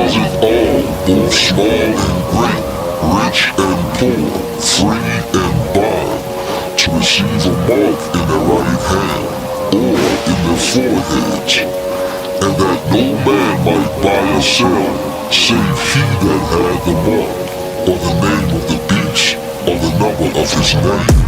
does it all, both small and great, rich and poor, free and bond, to receive a mark in their right hand, or in their foreheads, and that no man might buy or sell, save he that had the mark, or the name of the beast, or the number of his name.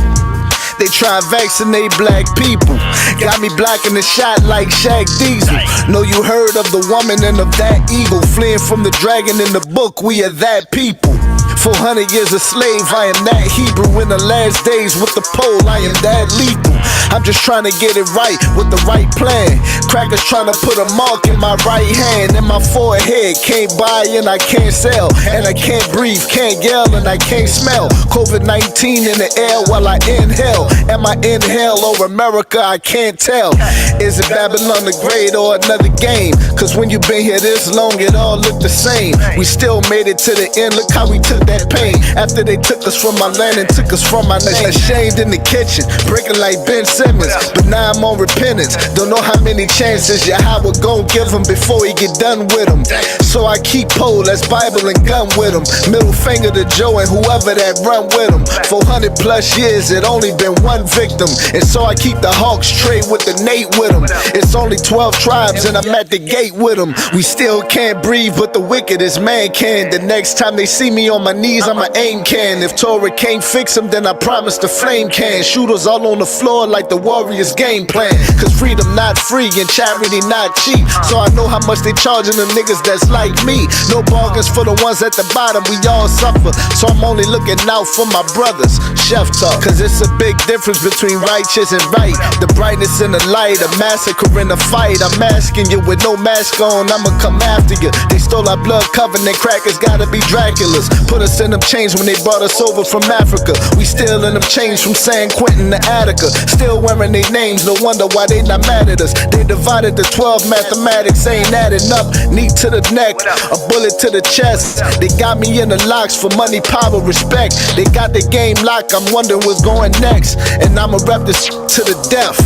They try and vaccinate black people. Got me blacking the shot like Shaq Diesel. Know you heard of the woman and of that eagle, fleeing from the dragon in the book, we are that people. 400 years a slave, I am that Hebrew. In the last days with the pole, I am that lethal. I'm just trying to get it right with the right plan. Crackers trying to put a mark in my right hand and my forehead. Can't buy and I can't sell, and I can't breathe, can't yell, and I can't smell. COVID-19 in the air while I inhale. Am I in hell or America? I can't tell. Is it Babylon the Great or another game? Cause when you been here this long, it all look the same. We still made it to the end, look how we took that pain. After they took us from my land and took us from my name. Ashamed in the kitchen, breaking like Ben Simmons, but now I'm on repentance. Don't know how many chances Yahweh gon' give him before he get done with him. So I keep pole, that's Bible and gun with him. Middle finger to Joe and whoever that run with him. 400 plus years, it only been one victim, and so I keep the Hawks trade with the Nate with him. It's only 12 tribes and I'm at the gate with them. We still can't breathe, but the wickedest man can. The next time they see me on my knees, I'ma aim can. If Torah can't fix them, then I promise the flame can. Shooters all on the floor like the Warriors game plan. Cause freedom not free and charity not cheap. So I know how much they charging them niggas that's like me. No bargains for the ones at the bottom, we all suffer. So I'm only looking out for my brothers. Chef talk, cause it's a big difference between righteous and right. The brightness and the light, a massacre and a fight. I'm asking you with no mask on, I'ma come after you. They stole our blood covenant, crackers gotta be Draculas. Put us in them chains when they brought us over from Africa. We still in them chains from San Quentin to Attica. Still wearing their names, no wonder why they not mad at us. They divided the 12, mathematics ain't adding up. Knee to the neck, a bullet to the chest. They got me in the locks for money, power, respect. They got the game locked, I'm wondering what's going next. And I'ma rap this to the death.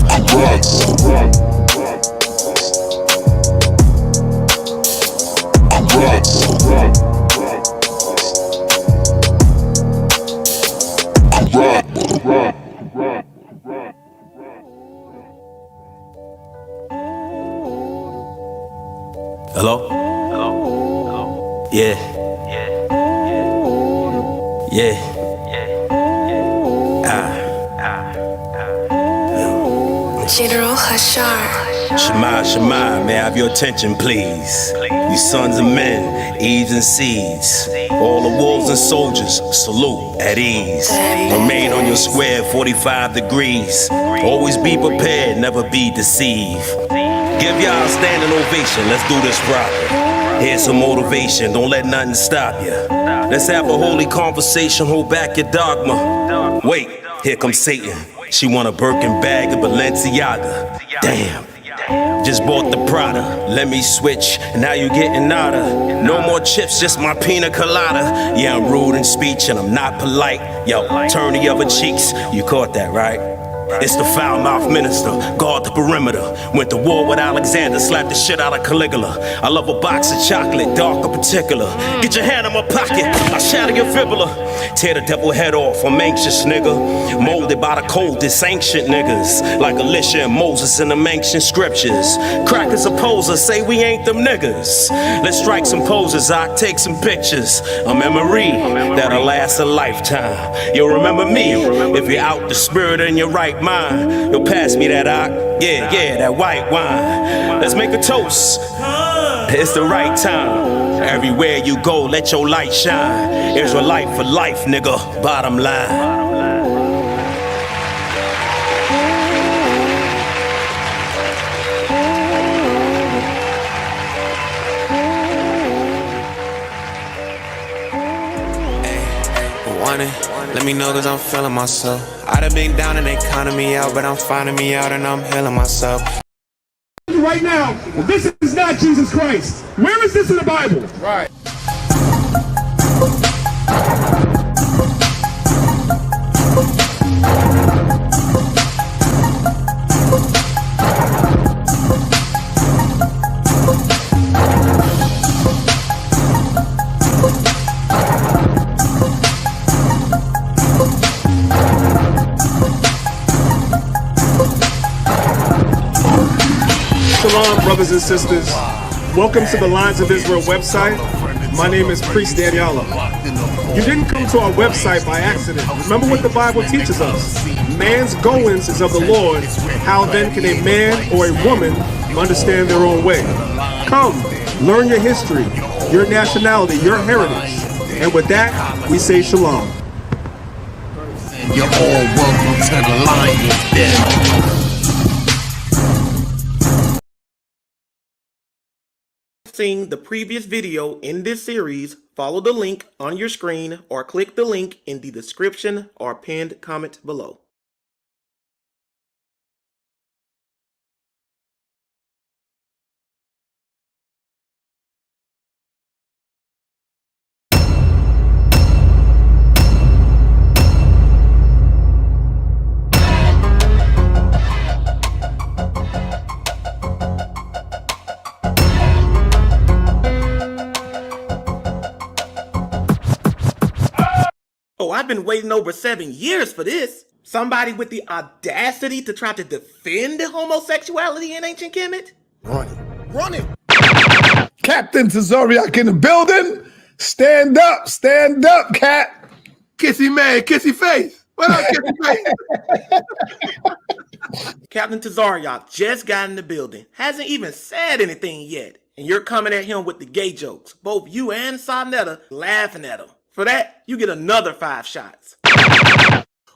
Hello? Hello? Hello? Yeah. Yeah. General Hashar. Shema, may I have your attention, please? You sons of men, Eves and seeds, all the wolves and soldiers, salute at ease. Remain on your square, 45 degrees. Always be prepared, never be deceived. Give y'all a standing ovation, let's do this proper. Here's some motivation, don't let nothing stop you. Let's have a holy conversation, hold back your dogma. Wait, here comes Satan. She want a Birkin bag of Balenciaga. Damn. Just bought the Prada, let me switch, now you getting nada. No more chips, just my pina colada. Yeah, I'm rude in speech and I'm not polite. Yo, turn the other cheeks, you caught that, right? It's the foul-mouthed minister, guard the perimeter. Went to war with Alexander, slapped the shit out of Caligula. I love a box of chocolate, dark or particular. Get your hand in my pocket, I'll shatter your fibula. Tear the devil head off, I'm anxious, nigga. Molded by the coldest ancient niggas, like Elisha and Moses in them ancient scriptures. Crackers opposers say we ain't them niggas. Let's strike some poses, I'll take some pictures. A memory that'll last a lifetime. You'll remember me if you're out the spirit in your right mind. You'll pass me that yeah, that white wine. Let's make a toast. It's the right time. Everywhere you go, let your light shine. Israelite for life, nigga. Bottom line. Let me know cause I'm feeling myself. I done been down and they counted me out, but I'm finding me out and I'm healing myself. Right now, this is not Jesus Christ. Where is this in the Bible? Right. brothers and sisters. Welcome to the Lines of Israel website. My name is Priest Daniela. You didn't come to our website by accident. Remember what the Bible teaches us. Man's goings is of the Lord. How then can a man or a woman understand their own way? Come, learn your history, your nationality, your heritage. And with that, we say shalom. You're all welcome to the Lion's Den. Seeing the previous video in this series, follow the link on your screen or click the link in the description or pinned comment below. Oh, I've been waiting over 7 years for this. Somebody with the audacity to try to defend homosexuality in ancient Kemet? Run it. Captain TAZARYACH in the building. Stand up, Cat. Kissy man, kissy face. What up, kissy face? Captain TAZARYACH just got in the building. Hasn't even said anything yet. And you're coming at him with the gay jokes. Both you and Sonetta laughing at him. For that, you get another 5 shots.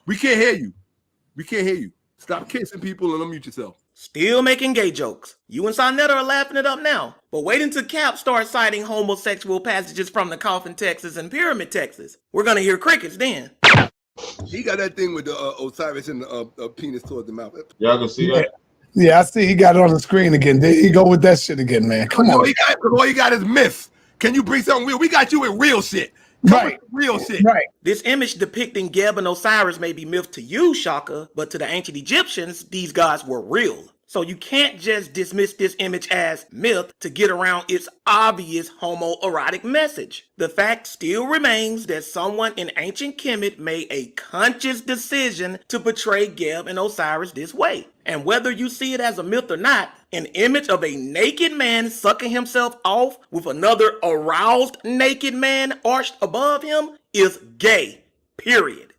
We can't hear you. We can't hear you. Stop kissing people and unmute yourself. Still making gay jokes. You and Sonetta are laughing it up now. But wait until Cap starts citing homosexual passages from the Coffin, Texas and Pyramid, Texas. We're gonna hear crickets then. He got that thing with the Osiris and the penis towards the mouth. Y'all can see that? Yeah, I see he got it on the screen again. There he go with that shit again, man. Come on. All you got is myths. Can you bring something real? We got you with real shit. Right. Real shit. Right. This image depicting Geb and Osiris may be myth to you, Shakka, but to the ancient Egyptians, these gods were real. So you can't just dismiss this image as myth to get around its obvious homoerotic message. The fact still remains that someone in ancient Kemet made a conscious decision to portray Geb and Osiris this way. And whether you see it as a myth or not, an image of a naked man sucking himself off with another aroused naked man arched above him is gay, period.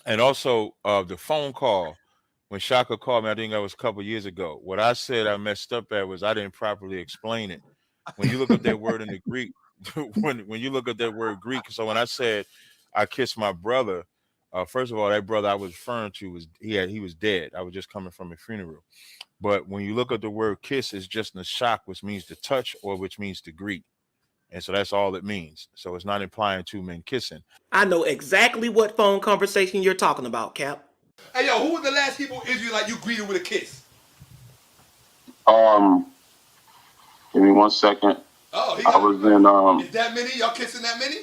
And also, the phone call, when Shakka called me, I think that was a couple years ago. What I said I messed up at was I didn't properly explain it. When you look up that word in the Greek, when you look up that word Greek, so when I said I kissed my brother, first of all, that brother I was referring to was he was dead. I was just coming from a funeral. But when you look at the word kiss, it's just nashak, which means to touch or which means to greet. And so that's all it means. So it's not implying two men kissing. I know exactly what phone conversation you're talking about, Cap. Hey, yo, who was the last people Israelite you greeted with a kiss? Give me 1 second. Oh, I was in, is that many? Y'all kissing that many?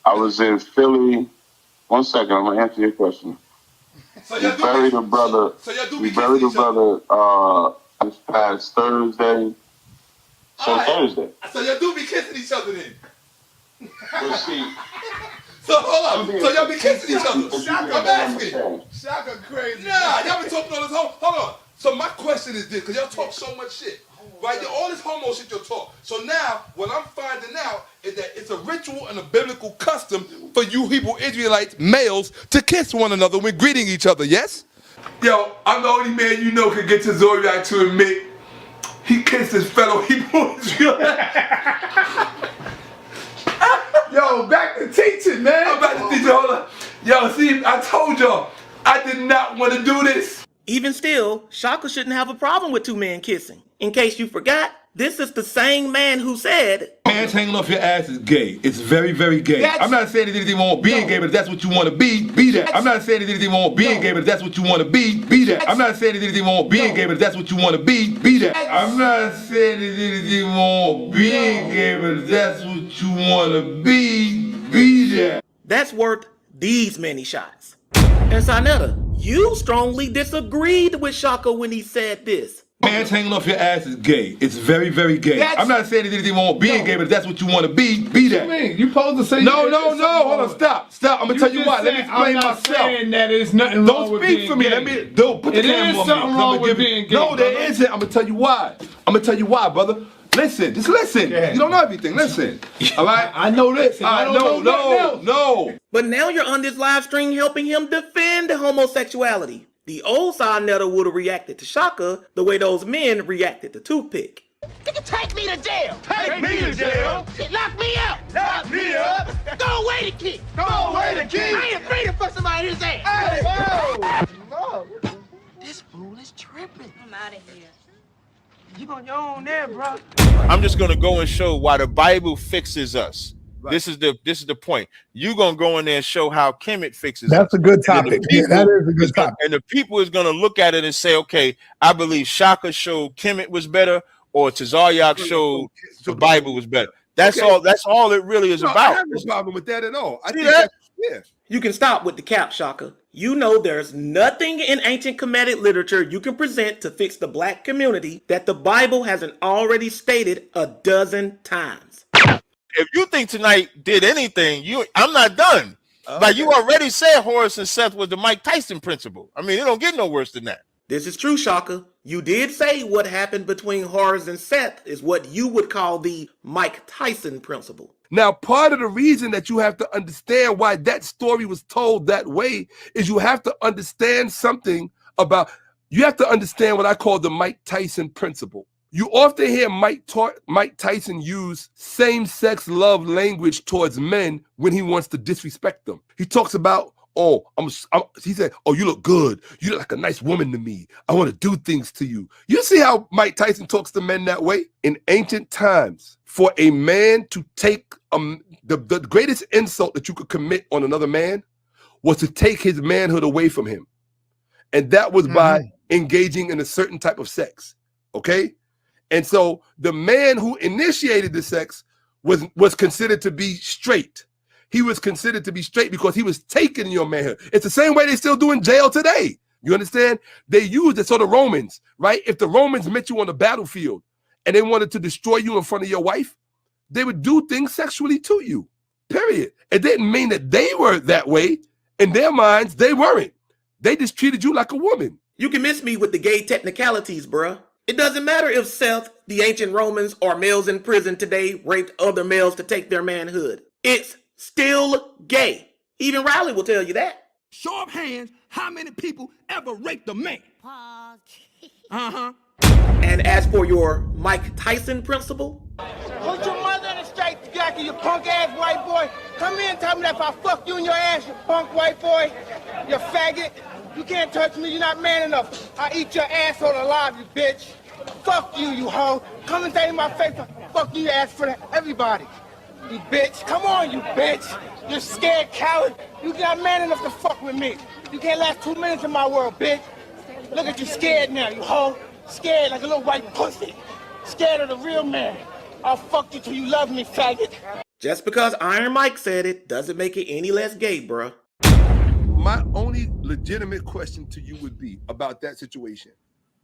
I was in Philly. 1 second, I'm gonna answer your question. So we buried a brother. We buried a brother this past Thursday. So right. Thursday. So y'all do be kissing each other then? We'll see. So hold on. So y'all be kissing each other? I'm asking. Shakka crazy. Nah, y'all been talking all this hold on. So my question is this, because y'all talk so much shit. Right? All this homo shit you'll talk. So now, what I'm finding out is that it's a ritual and a biblical custom for you Hebrew Israelites, males, to kiss one another when greeting each other, yes? Yo, I'm the only man you know can get TAZARYACH to admit he kissed his fellow Hebrew Israelites. Yo, back to teaching, man. I'm back to teaching, hold on. Yo, see, I told y'all, I did not want to do this. Even still, Shakka shouldn't have a problem with two men kissing. In case you forgot, this is the same man who said, "Pants hanging off your ass is gay. It's very, very gay." I'm not saying that anything wrong with being gay, but if that's what you want to be that. I'm not saying that anything wrong with being gay, but if that's what you want to be that. I'm not saying that anything wrong with being gay, but if that's what you want to be that. I'm not saying that anything wrong with being gay, but if that's what you want to be that. That's worth these many shots. And Sonetta, you strongly disagreed with Shakka when he said this. Pants hanging off your ass is gay. It's very, very gay. I'm not saying that anything wrong with being gay, but if that's what you want to be that. What you mean? You supposed to say no. Hold on, stop. I'm gonna tell you why. Let me explain myself. I'm not saying that there's nothing wrong with being gay. Don't speak for me. Don't put the camera on me. It is something wrong with being gay. No, there isn't. I'm gonna tell you why. I'm gonna tell you why, brother. Listen, just listen. You don't know everything. Listen. All right? I know this. I don't know no. But now you're on this live stream helping him defend homosexuality. The old side never would have reacted to Shaka the way those men reacted to Toothpick. Nigga, take me to jail. Take me to jail. Lock me up. Lock me up. Go away the kid. Go away the kid. I ain't afraid to fuck somebody in his ass. Hey, whoa. This fool is tripping. I'm out of here. You on your own there, bro. I'm just gonna go and show why the Bible fixes us. Right. This is the point. You're gonna go in there and show how Kemet fixes us. That's a good topic. Yeah, that is a good topic. And the people is gonna look at it and say, okay, I believe Shaka showed Kemet was better, or TAZARYACH showed the Bible was better. That's all. That's all it really is about. I have no problem with that at all. I think that, yeah. You can stop with the cap, Shaka. You know there's nothing in ancient Kemetic literature you can present to fix the black community that the Bible hasn't already stated a dozen times. If you think tonight did anything, I'm not done. Like you already said Horus and Seth was the Mike Tyson principle. I mean, it don't get no worse than that. This is true, Shaka. You did say what happened between Horus and Seth is what you would call the Mike Tyson principle. Now, part of the reason that you have to understand why that story was told that way is you have to understand something about, you have to understand what I call the Mike Tyson principle. You often hear Mike Tyson use same-sex love language towards men when he wants to disrespect them. He talks about, he said, oh, you look good. You look like a nice woman to me. I want to do things to you. You see how Mike Tyson talks to men that way? In ancient times, for a man to take the greatest insult that you could commit on another man was to take his manhood away from him. And that was by engaging in a certain type of sex, okay? And so the man who initiated the sex was considered to be straight. He was considered to be straight because he was taking your manhood. It's the same way they still do in jail today. You understand? They used it. So the Romans, right? If the Romans met you on the battlefield and they wanted to destroy you in front of your wife, they would do things sexually to you, period. It didn't mean that they were that way. In their minds, they weren't. They just treated you like a woman. You can miss me with the gay technicalities, bruh. It doesn't matter if Seth, the ancient Romans, or males in prison today raped other males to take their manhood. It's still gay. Even Riley will tell you that. Show of hands, how many people ever raped a man? And as for your Mike Tyson principle, put your mother in a straight jacket, you punk ass white boy. Come here and tell me that if I fuck you in your ass, you punk white boy, you faggot. You can't touch me, you're not man enough. I eat your asshole alive, you bitch. Fuck you, you hoe. Come and say in my face, fuck you, ass for everybody. You bitch, come on, you bitch. You're scared coward. You're not man enough to fuck with me. You can't last 2 minutes in my world, bitch. Look at you scared now, you hoe. Scared like a little white pussy. Scared of the real man. I'll fuck you till you love me, faggot. Just because Iron Mike said it doesn't make it any less gay, bruh. My only legitimate question to you would be about that situation,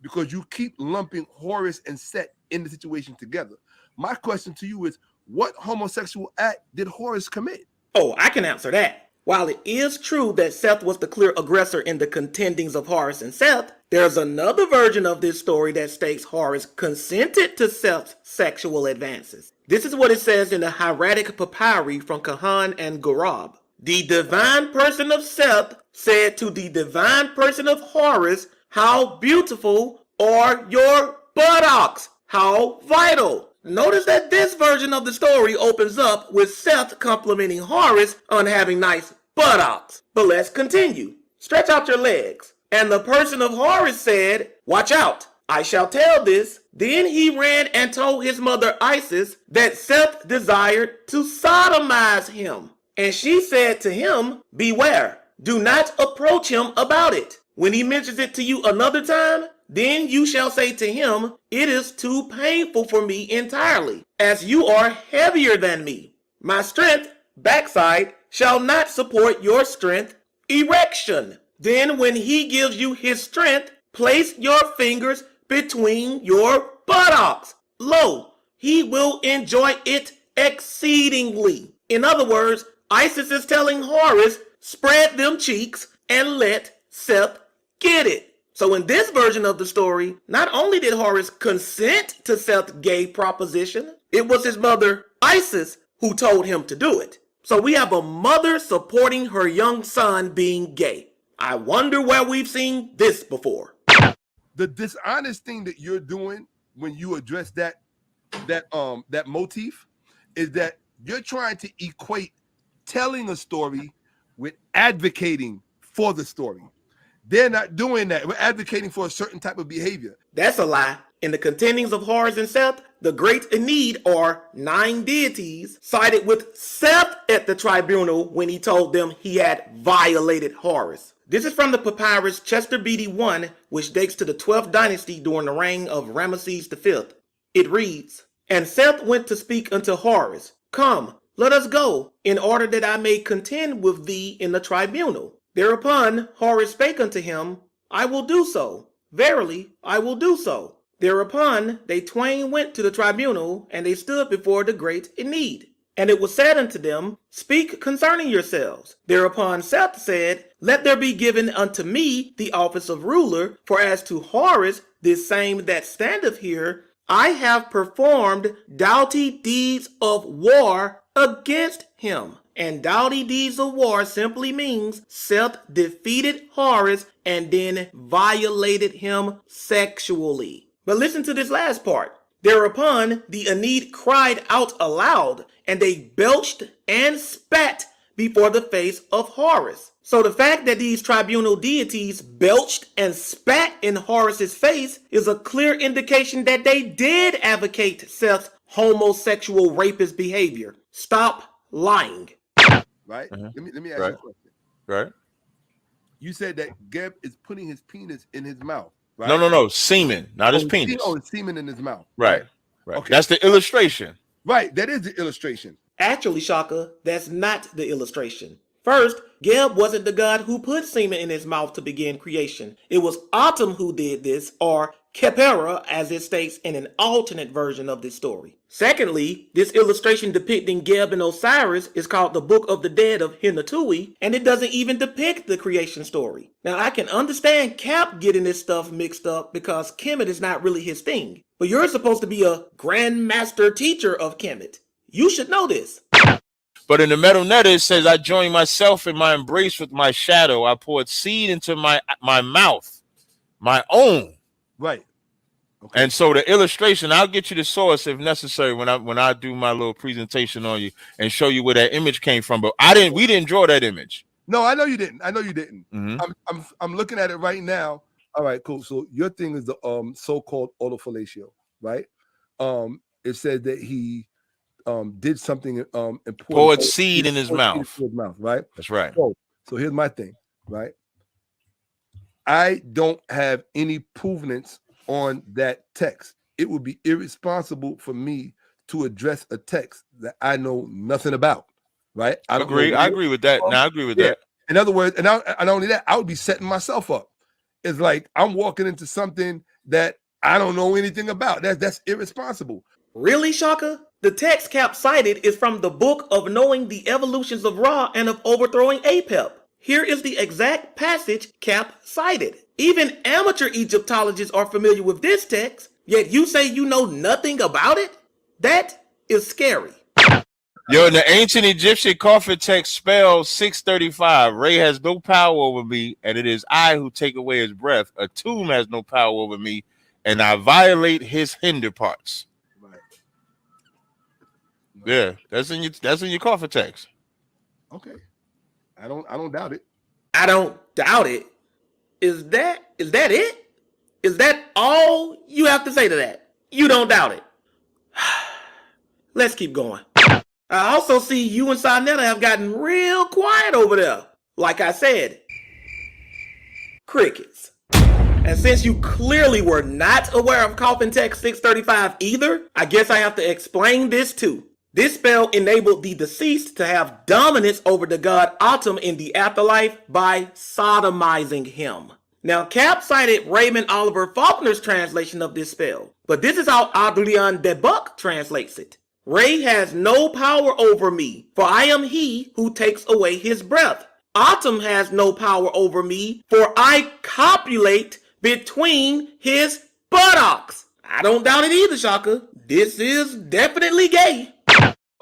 because you keep lumping Horus and Seth in the situation together. My question to you is, what homosexual act did Horus commit? Oh, I can answer that. While it is true that Seth was the clear aggressor in the contendings of Horus and Seth, there's another version of this story that states Horus consented to Seth's sexual advances. This is what it says in the hieratic papyri from Kahan and Gorab. The divine person of Seth said to the divine person of Horus, how beautiful are your buttocks, how vital. Notice that this version of the story opens up with Seth complimenting Horus on having nice buttocks. But let's continue. Stretch out your legs. And the person of Horus said, watch out, I shall tell this. Then he ran and told his mother Isis that Seth desired to sodomize him. And she said to him, beware, do not approach him about it. When he mentions it to you another time, then you shall say to him, it is too painful for me entirely, as you are heavier than me. My strength, backside, shall not support your strength, erection. Then when he gives you his strength, place your fingers between your buttocks. Lo, he will enjoy it exceedingly. In other words, Isis is telling Horus, spread them cheeks and let Seth get it. So in this version of the story, not only did Horus consent to Seth's gay proposition, it was his mother, Isis, who told him to do it. So we have a mother supporting her young son being gay. I wonder where we've seen this before. The dishonest thing that you're doing when you address that motif is that you're trying to equate telling a story with advocating for the story. They're not doing that. We're advocating for a certain type of behavior. That's a lie. In the contendings of Horus and Seth, the great Ennead, or 9 deities, sided with Seth at the tribunal when he told them he had violated Horus. This is from the papyrus Chester Beatty I, which dates to the 12th dynasty during the reign of Ramesses V. It reads, "And Seth went to speak unto Horus, Come, let us go, in order that I may contend with thee in the tribunal. Thereupon Horus spake unto him, I will do so. Verily, I will do so. Thereupon they twain went to the tribunal, and they stood before the great Ennead. And it was said unto them, Speak concerning yourselves. Thereupon Seth said, Let there be given unto me the office of ruler, for as to Horus, this same that standeth here, I have performed doughty deeds of war against him. And doughty deeds of war simply means Seth defeated Horus and then violated him sexually. But listen to this last part. Thereupon the Ennead cried out aloud, and they belched and spat before the face of Horus. So the fact that these tribunal deities belched and spat in Horus's face is a clear indication that they did advocate Seth's homosexual rapist behavior. Stop lying. Right? Let me ask Right. you a question. Right. You said that Geb is putting his penis in his mouth, right? No. Semen, not his penis. It's semen in his mouth. Right. Okay. That's the illustration. Right. That is the illustration. Actually, Shakka, that's not the illustration. First, Geb wasn't the god who put semen in his mouth to begin creation. It was Atum who did this, or Khepera, as it states in an alternate version of this story. Secondly, this illustration depicting Geb and Osiris is called the Book of the Dead of Hinatui, and it doesn't even depict the creation story. Now, I can understand Cap getting this stuff mixed up because Kemet is not really his thing. But you're supposed to be a grandmaster teacher of Kemet. You should know this. But in the Metal Netter, it says, I joined myself in my embrace with my shadow. I poured seed into my mouth, my own. Right. Okay. And so the illustration, I'll get you the source if necessary when I do my little presentation on you and show you where that image came from. But we didn't draw that image. No, I know you didn't. Mm-hmm. I'm looking at it right now. All right, cool. So your thing is the so-called autofellatio, right? It said that he did something important. Poured seed in his mouth. Right? That's right. So here's my thing, right? I don't have any provenance on that text. It would be irresponsible for me to address a text that I know nothing about, right? I agree with that. Now I agree with that. In other words, and not only that, I would be setting myself up. It's like I'm walking into something that I don't know anything about. That's irresponsible. Really, Shakka? The text Cap cited is from the Book of Knowing the Evolutions of Ra and of Overthrowing Apep. Here is the exact passage Cap cited. Even amateur Egyptologists are familiar with this text, yet you say you know nothing about it? That is scary. Yo, in the ancient Egyptian coffin text spells 635, Ray has no power over me, and it is I who take away his breath. A tomb has no power over me, and I violate his hinder parts. Right. Yeah, that's in your coffin text. Okay. I don't doubt it. I don't doubt it. Is that it? Is that all you have to say to that? You don't doubt it. Let's keep going. I also see you and Sarnetta have gotten real quiet over there. Like I said, crickets. And since you clearly were not aware of coffin text 635 either, I guess I have to explain this too. This spell enabled the deceased to have dominance over the god Atum in the afterlife by sodomizing him. Now, Cap cited Raymond Oliver Faulkner's translation of this spell, but this is how Adrian de Buck translates it. Ray has no power over me, for I am he who takes away his breath. Atum has no power over me, for I copulate between his buttocks. I don't doubt it either, Shaka. This is definitely gay.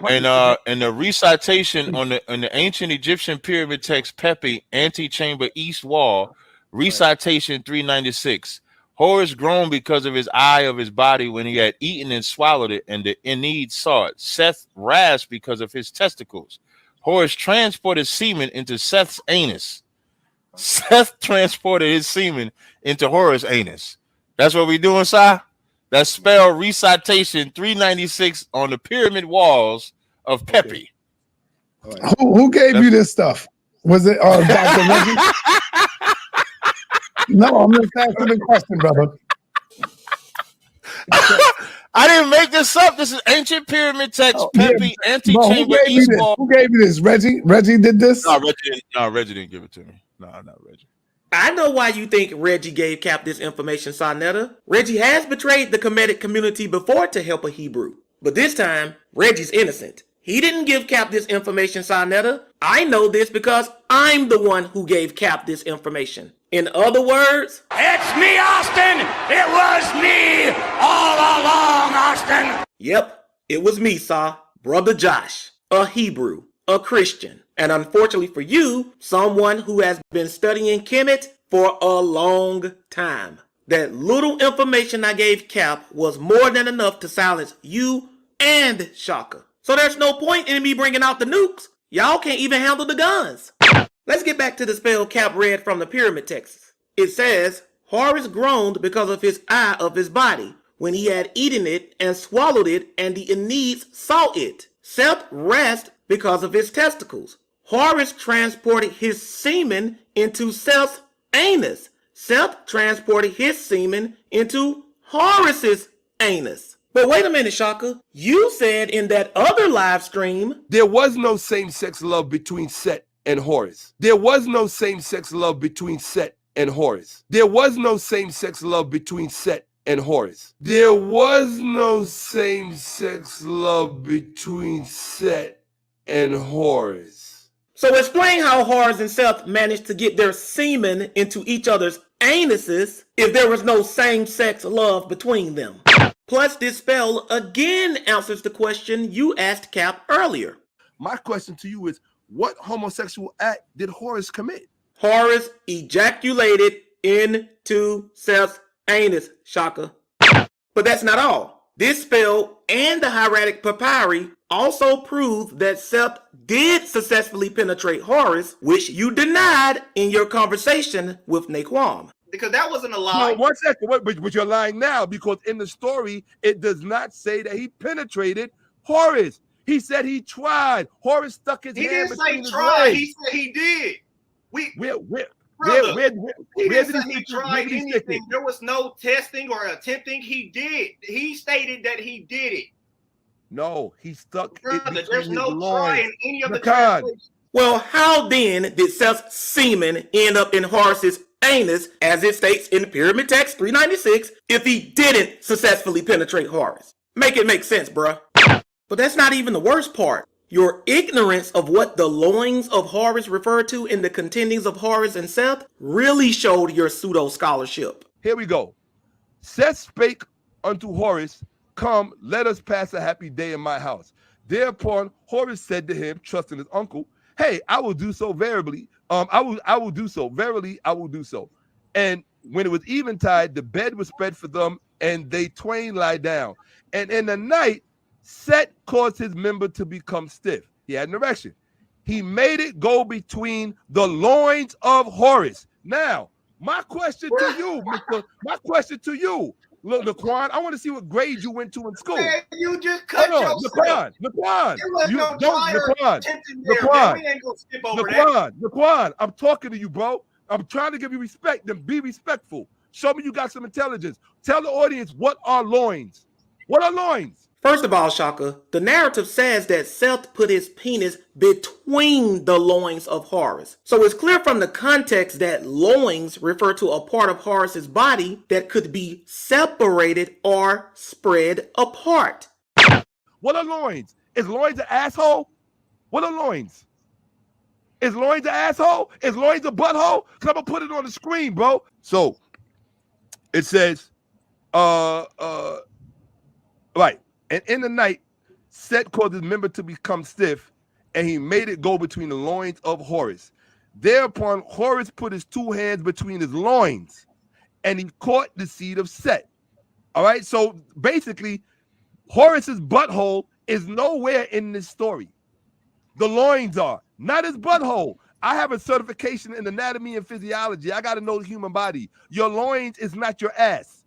And the recitation on the ancient Egyptian pyramid text Pepi, antechamber east wall, recitation 396. Horus groaned because of his eye of his body when he had eaten and swallowed it, and the Ennead saw it. Seth rasped because of his testicles. Horus transported semen into Seth's anus. Seth transported his semen into Horus' anus. That's what we doing, Si? That's spelled recitation 396 on the pyramid walls of Pepi. Right. Who gave you this stuff? Was it Dr. Reggie? No, I'm just asking the question, brother. I didn't make this up. This is ancient pyramid text, Pepi, antechamber east wall. Who gave you this? Reggie? Reggie did this? Reggie didn't give it to me. No, not Reggie. I know why you think Reggie gave Cap this information, Sonetta. Reggie has betrayed the Kemetic community before to help a Hebrew. But this time, Reggie's innocent. He didn't give Cap this information, Sonetta. I know this because I'm the one who gave Cap this information. In other words, it's me, Austin! It was me all along, Austin! Yep, it was me, Saw. Brother Josh, a Hebrew, a Christian, and unfortunately for you, someone who has been studying Kemet for a long time. That little information I gave Cap was more than enough to silence you and Shakka. So there's no point in me bringing out the nukes. Y'all can't even handle the guns. Let's get back to the spell Cap read from the pyramid texts. It says, Horus groaned because of his eye of his body, when he had eaten it and swallowed it, and the Enneads saw it. Seth rasped because of his testicles. Horus transported his semen into Seth's anus. Seth transported his semen into Horus's anus. But wait a minute, Shaka. You said in that other live stream, there was no same-sex love between Seth and Horus. There was no same-sex love between Seth and Horus. There was no same-sex love between Seth and Horus. There was no same-sex love between Seth and Horus. So explain how Horus and Seth managed to get their semen into each other's anuses if there was no same-sex love between them. Plus, this spell again answers the question you asked Cap earlier. My question to you is, what homosexual act did Horus commit? Horus ejaculated into Seth's anus, Shaka. But that's not all. This spell and the hieratic papyri also prove that Seth did successfully penetrate Horus, which you denied in your conversation with Naquam. Because that wasn't a lie. No, 1 second, but you're lying now, because in the story, it does not say that he penetrated Horus. He said he tried. Horus stuck his hand between his legs. He said he did. Where he did say he tried anything. There was no testing or attempting. He did. He stated that he did it. No, he stuck Brother, it between there's no his try loins. in any of the translations. Well, how then did Seth's semen end up in Horus's anus, as it states in Pyramid Text 396, if he didn't successfully penetrate Horus? Make it make sense, bruh. But that's not even the worst part. Your ignorance of what the loins of Horus refer to in the contendings of Horus and Seth really showed your pseudo-scholarship. Here we go. Seth spake unto Horus, come, let us pass a happy day in my house. Thereupon Horus said to him, trusting his uncle, hey, I will do so verily. I will do so. Verily, I will do so. And when it was eventide, the bed was spread for them, and they twain lie down. And in the night, Seth caused his member to become stiff. He had an erection. He made it go between the loins of Horus. Now, my question to you, my question to you, look, Laquan, I want to see what grade you went to in school. Man, you just cut yourself. Laquan, I'm talking to you, bro. I'm trying to give you respect. Then be respectful. Show me you got some intelligence. Tell the audience, what are loins? What are loins? First of all, Shaka, the narrative says that Seth put his penis between the loins of Horus. So it's clear from the context that loins refer to a part of Horus's body that could be separated or spread apart. What are loins? Is loins an asshole? What are loins? Is loins an asshole? Is loins a butthole? Because I'm going to put it on the screen, bro. So It says, right. And in the night, Set caused his member to become stiff, and he made it go between the loins of Horus. Thereupon, Horus put his 2 hands between his loins, and he caught the seed of Set. All right. So basically, Horus's butthole is nowhere in this story. The loins are, not his butthole. I have a certification in anatomy and physiology. I got to know the human body. Your loins is not your ass.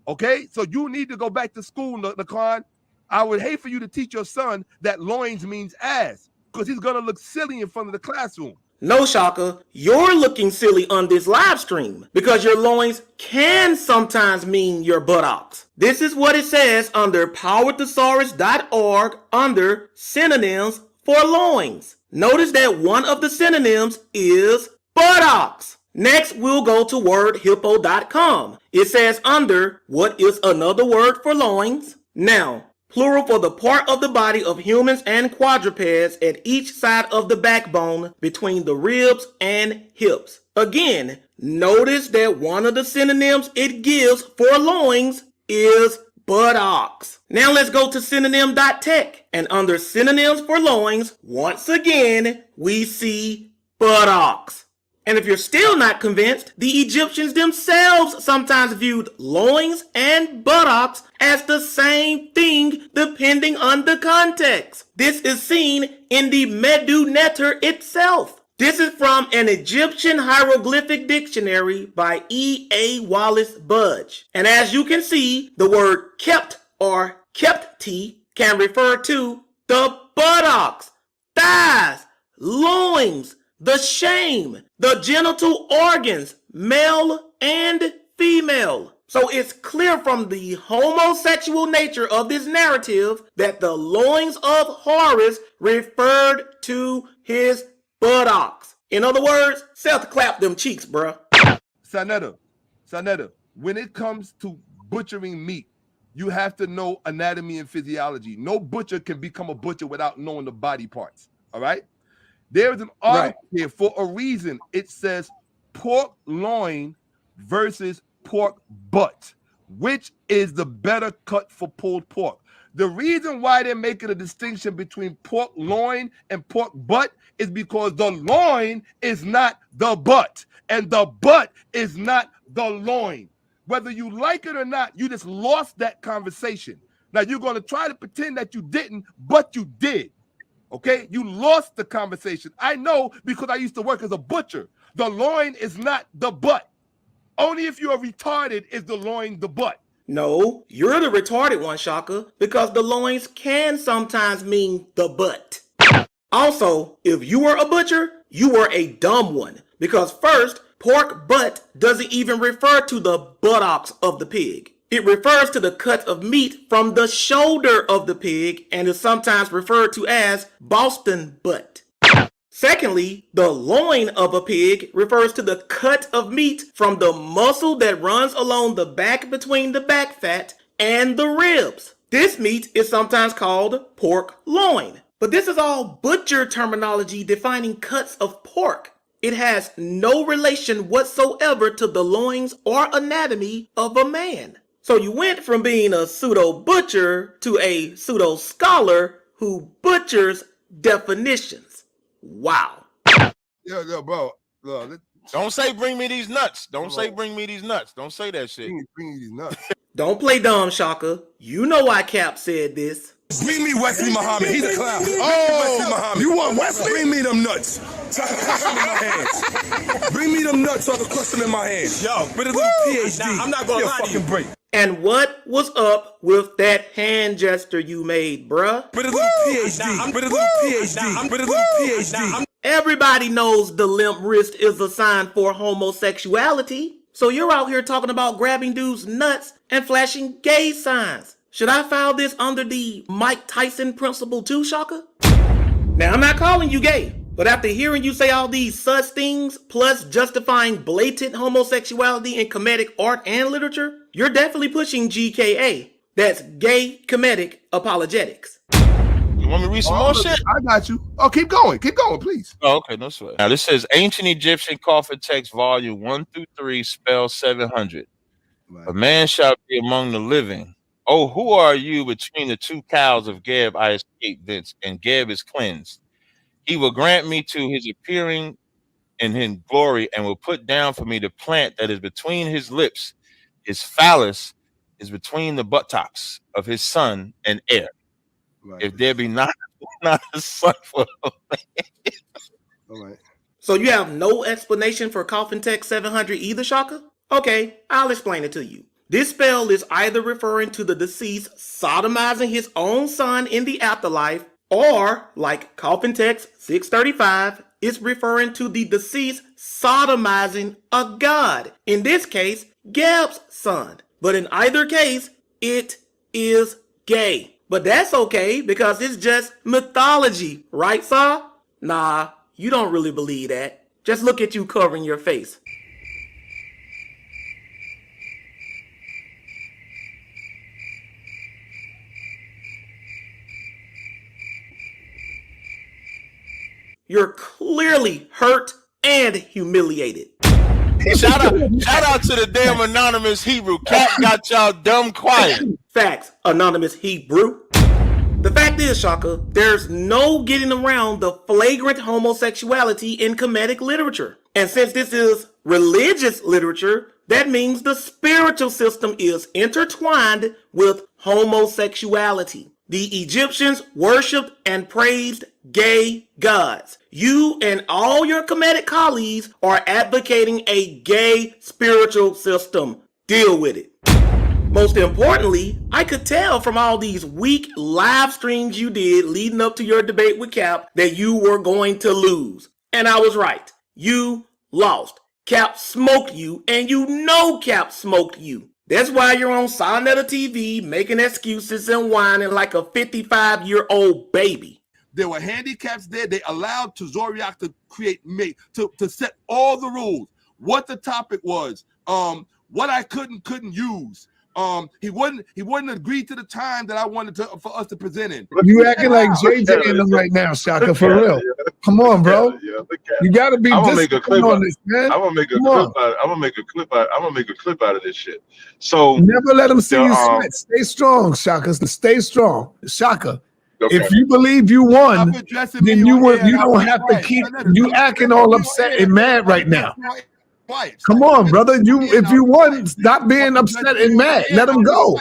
Okay? So you need to go back to school, Laquan. I would hate for you to teach your son that loins means ass, because he's going to look silly in front of the classroom. No, Shaka, you're looking silly on this live stream because your loins can sometimes mean your buttocks. This is what it says under powerthesaurus.org under synonyms for loins. Notice that one of the synonyms is buttocks. Next, we'll go to wordhippo.com. It says under what is another word for loins. Now, plural for the part of the body of humans and quadrupeds at each side of the backbone between the ribs and hips. Again, notice that one of the synonyms it gives for loins is buttocks. Now let's go to synonym.tech, and under synonyms for loins, once again, we see buttocks. And if you're still not convinced, the Egyptians themselves sometimes viewed loins and buttocks as the same thing depending on the context. This is seen in the Medu Neter itself. This is from an Egyptian hieroglyphic dictionary by E.A. Wallace Budge. And as you can see, the word kept or kepti can refer to the buttocks, thighs, loins, the shame, the genital organs, male and female. So it's clear from the homosexual nature of this narrative that the loins of Horus referred to his buttocks. In other words, Seth clap them cheeks, bruh. Sanetta, when it comes to butchering meat, you have to know anatomy and physiology. No butcher can become a butcher without knowing the body parts. All right? There's an article here for a reason. It says pork loin versus pork butt. Which is the better cut for pulled pork? The reason why they're making a distinction between pork loin and pork butt is because the loin is not the butt, and the butt is not the loin. Whether you like it or not, you just lost that conversation. Now you're going to try to pretend that you didn't, but you did. Okay, you lost the conversation. I know because I used to work as a butcher. The loin is not the butt. Only if you are retarded is the loin the butt. No, you're the retarded one, Shaka, because the loins can sometimes mean the butt. Also, if you were a butcher, you were a dumb one, because first, pork butt doesn't even refer to the buttocks of the pig. It refers to the cut of meat from the shoulder of the pig and is sometimes referred to as Boston butt. Secondly, the loin of a pig refers to the cut of meat from the muscle that runs along the back between the back fat and the ribs. This meat is sometimes called pork loin. But this is all butcher terminology defining cuts of pork. It has no relation whatsoever to the loins or anatomy of a man. So you went from being a pseudo-butcher to a pseudo-scholar who butchers definitions. Wow. Yo, bro. Don't say bring me these nuts. Don't say bring me these nuts. Don't say that shit. Bring me these nuts. Don't play dumb, Shaka. You know why Cap said this. Bring me Wesley Muhammad. He's a clown. Wesley Muhammad. You want Wesley? Bring me them nuts. So I can crush them in my hands. Bring me them nuts so I can crush them in my hands. Yo, with a little PhD. Now, I'm not gonna lie to you. Break. And what was up with that hand gesture you made, bruh? With a little PhD. With a little PhD. With a little PhD. Everybody knows the limp wrist is a sign for homosexuality. So you're out here talking about grabbing dudes' nuts and flashing gay signs. Should I file this under the Mike Tyson principle too, Shaka? Now, I'm not calling you gay, but after hearing you say all these such things, plus justifying blatant homosexuality in comedic art and literature, you're definitely pushing GKA. That's gay comedic apologetics. You want me to read some more shit? I got you. Oh, keep going, please. Oh, okay, no sweat. Now this says Ancient Egyptian Coffin Text Volume 1 through 3, spell 700. A man shall be among the living. Oh, who are you between the two cows of Geb? I escaped thence, and Geb is cleansed. He will grant me to his appearing in his glory, and will put down for me the plant that is between his lips. His phallus is between the buttocks of his son and heir. If there be not a son for a man. All right. So you have no explanation for Coffin Text 700 either, Shaka? Okay, I'll explain it to you. This spell is either referring to the deceased sodomizing his own son in the afterlife, or, like Coffin Text 635, it's referring to the deceased sodomizing a god. In this case, Geb's son. But in either case, it is gay. But that's okay because it's just mythology, right, Saw? Nah, you don't really believe that. Just look at you covering your face. You're clearly hurt and humiliated. Shout out to the damn anonymous Hebrew. Cat got y'all dumb quiet. Facts, anonymous Hebrew. The fact is, Shaka, there's no getting around the flagrant homosexuality in Kemetic literature. And since this is religious literature, that means the spiritual system is intertwined with homosexuality. The Egyptians worshipped and praised gay gods. You and all your Kemetic colleagues are advocating a gay spiritual system. Deal with it. Most importantly, I could tell from all these weak live streams you did leading up to your debate with Cap that you were going to lose. And I was right. You lost. Cap smoked you, and you know Cap smoked you. That's why you're on Sonetta TV making excuses and whining like a 55-year-old baby. There were handicaps there. They allowed TAZARYACH to to set all the rules. What the topic was, what I couldn't use. He wouldn't agree to the time that I wanted for us to present in. You acting like JJ in them right now, Shaka, for real. Come on, bro. You gotta be disciplined on this, man. I'm gonna make a clip out of this shit. So never let them see you sweat. Stay strong, Shaka. Stay strong, Shaka. Okay. If you believe you won, then you don't have to keep you acting all upset and mad right now. Come on, brother. If you won, stop being upset and mad. Let them go.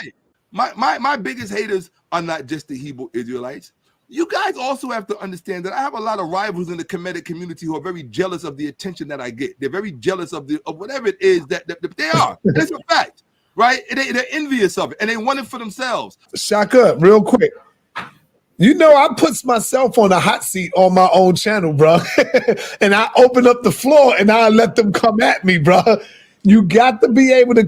My biggest haters are not just the Hebrew Israelites. You guys also have to understand that I have a lot of rivals in the Kemetic community who are very jealous of the attention that I get. They're very jealous of whatever it is that they are. That's a fact, right? They're envious of it, and they want it for themselves. Shaka, real quick. You know, I put myself on a hot seat on my own channel, bro. And I open up the floor and I let them come at me, bro. You got to be able to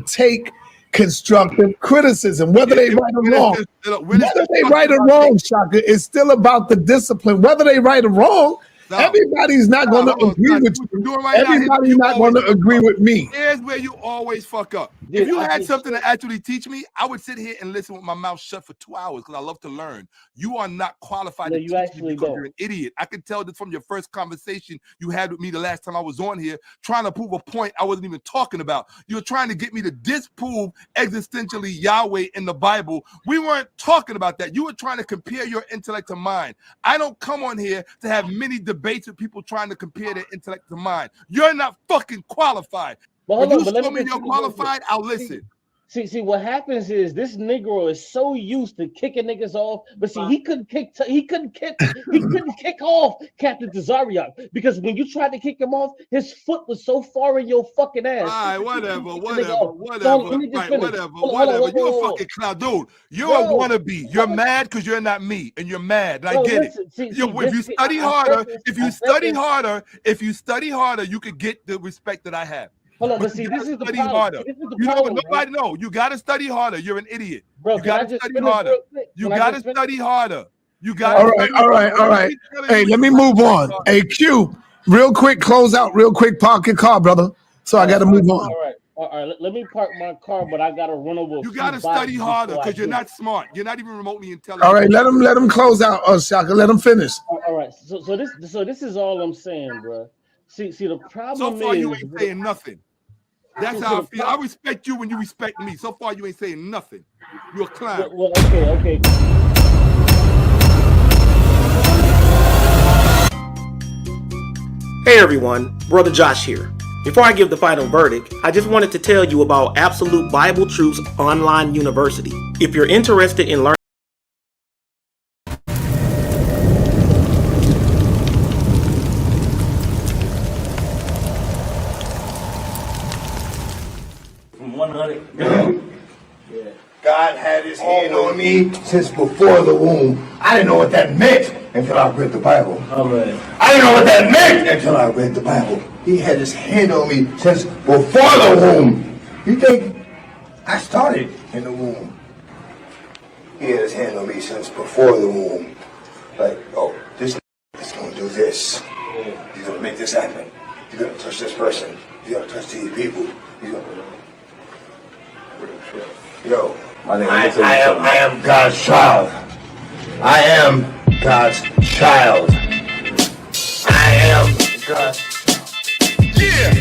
take constructive criticism, whether they right or wrong. Whether they right or wrong, Shaka, it's still about the discipline. Whether they right or wrong, everybody's not going to agree with you. Everybody's not going to agree with me. Here's where you always fuck up. If you had something to actually teach me, I would sit here and listen with my mouth shut for 2 hours because I love to learn. You are not qualified to teach me because you're an idiot. I can tell this from your first conversation you had with me the last time I was on here, trying to prove a point I wasn't even talking about. You're trying to get me to disprove existentially Yahweh in the Bible. We weren't talking about that. You were trying to compare your intellect to mine. I don't come on here to have many debates with people trying to compare their intellect to mine. You're not fucking qualified. When you show me you're qualified, I'll listen. See, what happens is this Negro is so used to kicking niggas off, but see, he couldn't kick off Captain TAZARYACH because when you tried to kick him off, his foot was so far in your fucking ass. All right, whatever. You're a fucking clown, dude. You're a wannabe. You're mad because you're not me, and you're mad. And I get it. If you study harder, you could get the respect that I have. Hold on, but see, this is the problem. Nobody know. You gotta study harder. You're an idiot. Bro, you gotta study harder. You gotta study harder. You gotta. All right. Hey, let me move on. Hey, Q, real quick, close out, real quick, park your car, brother. So I gotta move on. All right. Let me park my car, but I gotta run over. You gotta study harder because you're not smart. You're not even remotely intelligent. All right, let him close out, Shaka. Let him finish. All right. So this is all I'm saying, bro. See, the problem so far is you ain't saying nothing. That's how I feel. I respect you when you respect me. So far, you ain't saying nothing. You're a clown. Well, okay. Hey everyone, Brother Josh here. Before I give the final verdict, I just wanted to tell you about Absolute Bible Truths Online University. If you're interested in learning from 100. God had his hand on me since before the womb. I didn't know what that meant until I read the Bible. Amen. I didn't know what that meant until I read the Bible. He had his hand on me since before the womb. You think I started in the womb? He had his hand on me since before the womb. Like, oh, this is going to do this. He's going to make this happen. He's going to touch this person. He's going to touch these people. He's going to... Yo, I am God's child. I am God's child. I am God's child. Yeah.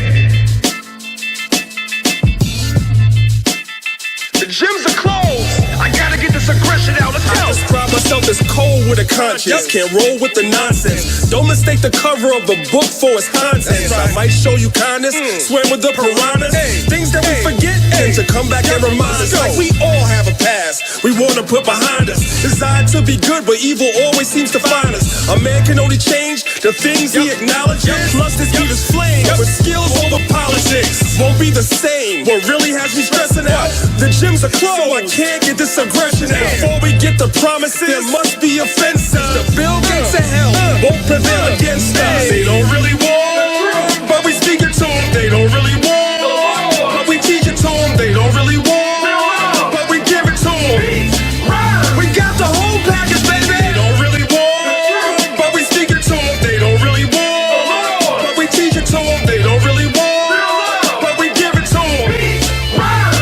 The gyms are closed. I gotta get this aggression out. Let's go. I describe myself as cold with a conscience. Can't roll with the nonsense. Don't mistake the cover of the book for its contents. I might show you kindness, swim with the piranhas. Things that we forget tend to come back and remind us. Like we all have a past we wanna put behind us. Designed to be good, but evil always seems to find us. A man can only change the things he acknowledges. Plus this beat is flame, with skills over politics won't be the same. What really has me stressing out, the gyms are closed, so I can't get this aggression out. Before we get the promises, there must be offenses. The Bill Gates of hell won't prevail against us. They don't really want, but we speak it to them. They don't really want, but we teach it to them. They don't really want, but we give it to them. We got the whole package, baby. They don't really want, but we speak it to them. They don't really want, but we teach it to them. They don't really want, but we give it to them.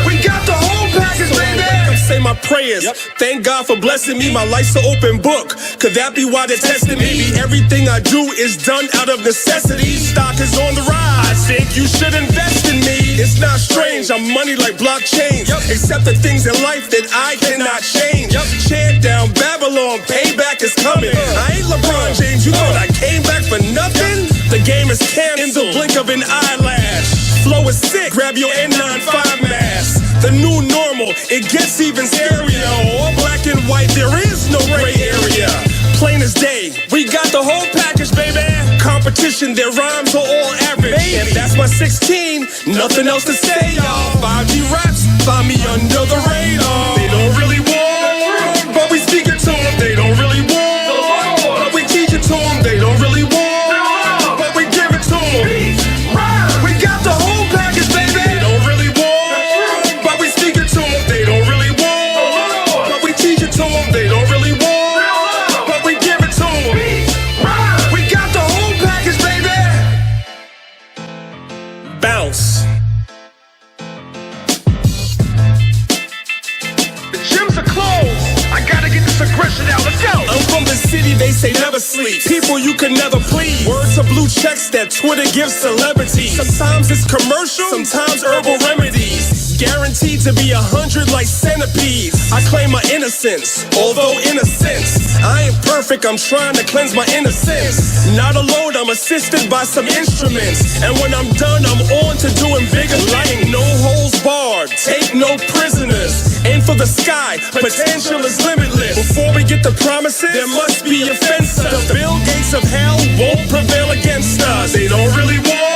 We got the whole package, baby. Say my prayers. Thank God for blessing me. My life's an open book. Could that be why they're testing me? Maybe everything I do is done out of necessity. Stock is on the rise. I think you should invest in me. It's not strange. I'm money like blockchain. Except the things in life that I cannot change. Chant down Babylon. Payback is coming. I ain't LeBron James. You thought I came back for nothing? The game is canceled in the blink of an eyelash. Flow is sick. Grab your N95 mask. The new normal. It gets even scarier. All black and white. There is no gray area. Plain as day. We got the whole package, baby. Competition, their rhymes are all average. And that's my 16. Nothing else to say, y'all. 5G raps, find me under the radar. They don't really want, but we speak it to them. They don't really want, but we teach it to them. They don't really want, but we give it to them. We got the whole package, baby. They don't really want, but we speak it to them. They don't really want, but we teach it to them. They don't really want, but we give it to them. We got the whole package, baby. Bounce. The gyms are closed. I gotta get this aggression out. Let's go. I'm from the city, they say never sleep. People you can never please. Words of blue checks that Twitter gives celebrities. Sometimes it's commercial, sometimes herbal remedies. Guaranteed to be 100 like centipedes. I claim my innocence, although innocence. I ain't perfect, I'm trying to cleanse my innocence. Not alone, I'm assisted by some instruments. And when I'm done, I'm on to doing bigger things. No holes barred, take no prisoners. Aim for the sky, potential is limitless. Before we get the promises, there must be offenses. The Bill Gates of hell won't prevail against us. They don't really want,